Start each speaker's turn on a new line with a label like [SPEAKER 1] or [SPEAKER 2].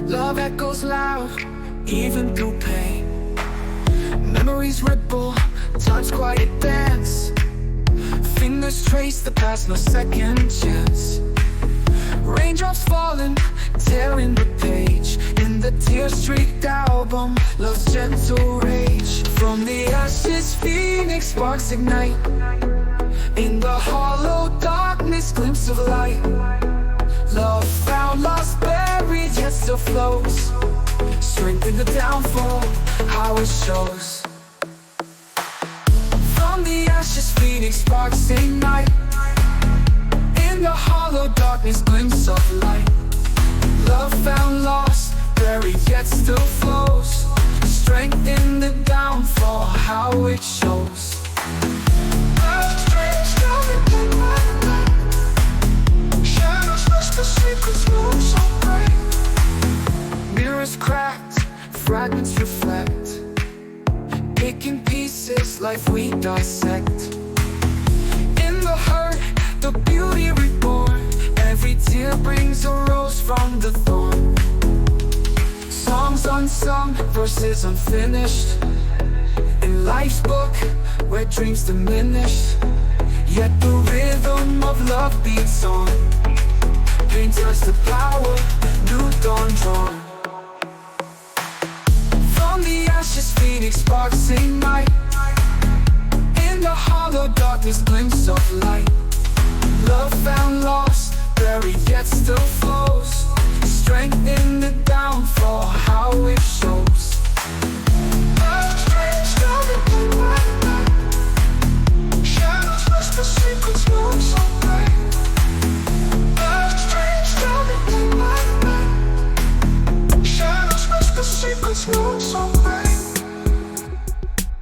[SPEAKER 1] Love echoes loud, even through pain. Memories ripple, time's quiet dance. Fingers trace the past, no second chance. Raindrops falling, tearing the page. In the tear-streaked album, love's gentle rage. From the ashes, phoenix sparks ignite. In the hollow darkness, glimpse of light. Love found, lost, buried, yet still flows. Strength in the downfall, how it shows. From the ashes, phoenix sparks ignite. In the hollow darkness, glimpse of light. Love found, lost, buried, yet still flows. Strength in the downfall, how it shows. The secrets move so bright. Mirrors cracked, fragments reflect. Picking pieces, life we dissect. In the hurt, the beauty reborn. Every tear brings a rose from the thorn. Songs unsung, verses unfinished. In life's book, where dreams diminish. Yet the rhythm of love beats on. Paint us the power, new dawn drawn. From the ashes, phoenix sparks ignite. In the hollow darkness, glimpse of light. Love found, lost, buried, yet still flows. Strength in the